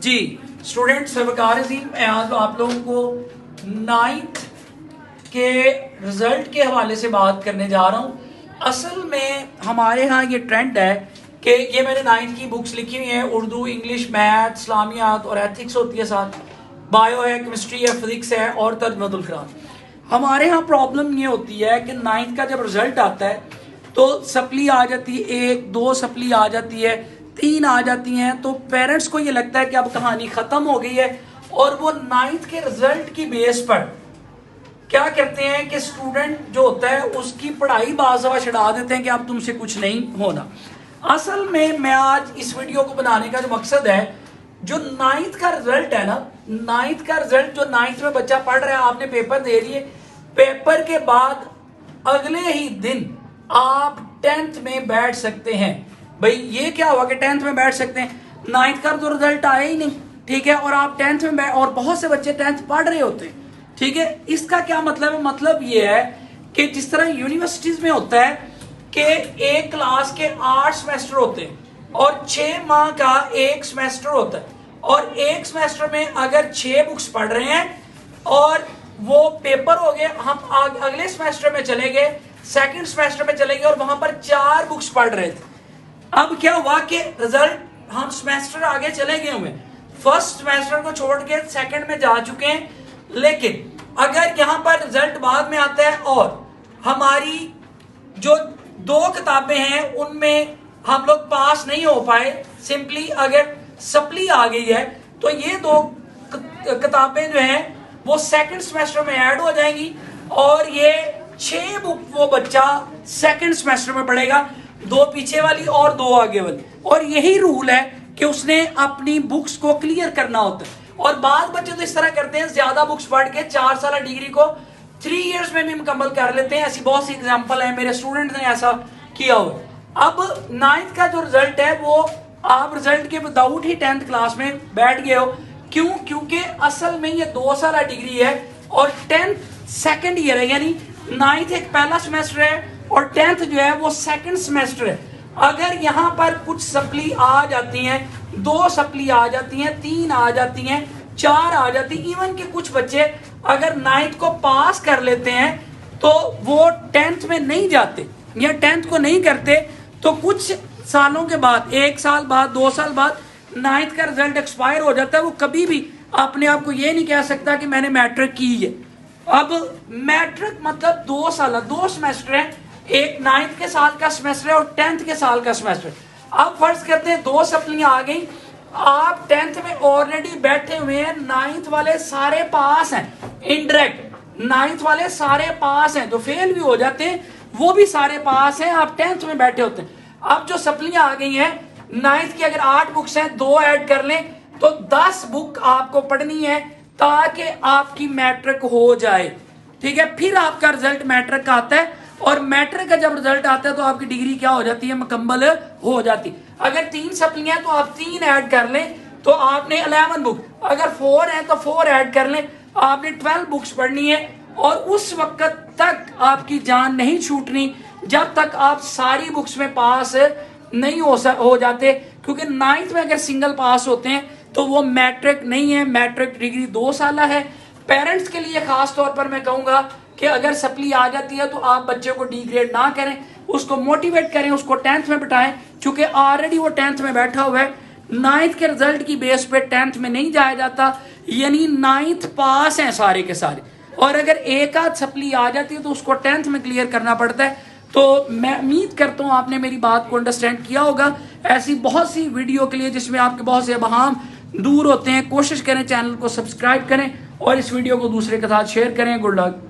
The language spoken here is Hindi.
जी स्टूडेंट्स, वकार अजीम, मैं आज आप लोगों को नाइन्थ के रिजल्ट के हवाले से बात करने जा रहा हूँ। असल में हमारे यहाँ ये ट्रेंड है कि ये मैंने नाइन्थ की बुक्स लिखी हुई हैं, उर्दू, इंग्लिश, मैथ, इस्लामियात और एथिक्स होती है, साथ बायो है, केमिस्ट्री है, फिजिक्स है और तर्जुमतुल कुरान। हमारे यहाँ प्रॉब्लम ये होती है कि नाइन्थ का जब रिजल्ट आता है तो सप्ली आ जाती है, 1-2 सप्ली आ जाती है, 3 आ जाती हैं, तो पेरेंट्स को ये लगता है कि अब कहानी खत्म हो गई है और वो नाइन्थ के रिजल्ट की बेस पर क्या करते हैं कि स्टूडेंट जो होता है उसकी पढ़ाई बाज़वा छड़ा देते हैं कि अब तुमसे कुछ नहीं होना। असल में मैं आज इस वीडियो को बनाने का जो मकसद है, जो नाइन्थ का रिजल्ट है ना, नाइन्थ का रिजल्ट जो नाइन्थ में बच्चा पढ़ रहा है, आपने पेपर दे दिए, पेपर के बाद अगले ही दिन आप 10th में बैठ सकते हैं। भाई ये क्या हुआ कि 10th में बैठ सकते हैं, नाइन्थ का तो रिजल्ट आया ही नहीं, ठीक है, और आप 10th में बैठ, और बहुत से बच्चे 10th पढ़ रहे होते हैं, ठीक है। इसका क्या मतलब है? मतलब ये है कि जिस तरह यूनिवर्सिटीज में होता है कि एक क्लास के 8 सेमेस्टर होते हैं और 6 माह का एक सेमेस्टर होता है, और एक सेमेस्टर में अगर 6 बुक्स पढ़ रहे हैं और वो पेपर हो गए, हम अगले सेमेस्टर में चले गए, सेकंड सेमेस्टर में चले गए और वहां पर 4 बुक्स पढ़ रहे थे। अब क्या हुआ कि रिजल्ट हम सेमेस्टर आगे चले गए हुए, फर्स्ट सेमेस्टर को छोड़ के सेकंड में जा चुके हैं, लेकिन अगर यहां पर रिजल्ट बाद में आता है और हमारी जो 2 किताबें हैं उनमें हम लोग पास नहीं हो पाए, सिंपली अगर सप्ली आ गई है, तो ये 2 किताबें जो हैं वो सेकंड सेमेस्टर में ऐड हो जाएंगी और ये 6 बुक वो बच्चा सेकंड सेमेस्टर में पढ़ेगा, 2 पीछे वाली और 2 आगे वाली। और यही रूल है कि उसने अपनी बुक्स को क्लियर करना होता है। और बाद बच्चे तो इस तरह करते हैं, ज्यादा बुक्स पढ़ के 4 साल डिग्री को 3 इयर्स में भी मुकम्मल कर लेते हैं। ऐसी बहुत सी एग्जांपल है, मेरे स्टूडेंट ने ऐसा किया हुआ। अब नाइन्थ का जो रिजल्ट है वो आप रिजल्ट के विदाउट ही 10th क्लास में बैठ गए हो। क्यों? क्योंकि असल में ये 2 साल डिग्री है और 10th सेकेंड ईयर है, यानी नाइन्थ एक पहला सेमेस्टर है और 10th जो है वो सेकंड सेमेस्टर है। अगर यहाँ पर कुछ सप्ली आ जाती हैं, 2 सप्ली आ जाती हैं, 3 आ जाती हैं, 4 आ जाती, इवन के कुछ बच्चे अगर 9th को पास कर लेते हैं तो वो 10th में नहीं जाते या 10th को नहीं करते, तो कुछ सालों के बाद, 1 साल बाद, 2 साल बाद 9th का रिजल्ट एक्सपायर हो जाता है। वो कभी भी अपने आप को ये नहीं कह सकता कि मैंने मैट्रिक की है। अब मैट्रिक मतलब 2 साल, 2 सेमेस्टर है, एक 9th के साल का सेमेस्टर है और 10th के साल का सेमेस्टर। अब फर्ज करते हैं 2 सप्लियां आ गई, आप 10th में ऑलरेडी बैठे हुए हैं, 9th वाले सारे पास हैं, इनडायरेक्ट 9th वाले सारे पास हैं, जो फेल भी हो जाते हैं वो भी सारे पास हैं, आप 10th में बैठे होते हैं। अब जो सप्लियां आ गई हैं 9th की, अगर 8 बुक्स हैं, 2 ऐड कर लें तो 10 बुक आपको पढ़नी है ताकि आपकी मैट्रिक हो जाए, ठीक है। फिर आपका रिजल्ट मैट्रिक का आता है और मैट्रिक का जब रिजल्ट आता है तो आपकी डिग्री क्या हो जाती है? मुकम्मल हो जाती। अगर 3 सप्लियां हैं तो आप 3 ऐड कर लें तो आपने 11 बुक, अगर 4 है तो 4 ऐड कर लें, आपने 12 बुक्स पढ़नी है। और उस वक्त तक आपकी जान नहीं छूटनी जब तक आप सारी बुक्स में पास नहीं हो जाते, क्योंकि 9th में अगर सिंगल पास होते हैं तो वो मैट्रिक नहीं है, मैट्रिक डिग्री 2 साल है। पेरेंट्स के लिए खास तौर पर मैं कहूंगा कि अगर सप्ली आ जाती है तो आप बच्चे को डिग्रेड ना करें, उसको मोटिवेट करें, उसको 10th में बिठाएं, क्योंकि ऑलरेडी वो 10th में बैठा हुआ है। 9th के रिजल्ट की बेस पे 10th में नहीं जाया जाता, यानी 9th पास हैं सारे के सारे, और अगर एक आध सप्ली आ जाती है तो उसको 10th में क्लियर करना पड़ता है। तो मैं उम्मीद करता हूँ आपने मेरी बात को अंडरस्टैंड किया होगा। ऐसी बहुत सी वीडियो के लिए जिसमें आपके बहुत से अबहाम दूर होते हैं, कोशिश करें चैनल को सब्सक्राइब करें और इस वीडियो को दूसरे के साथ शेयर करें। Good luck.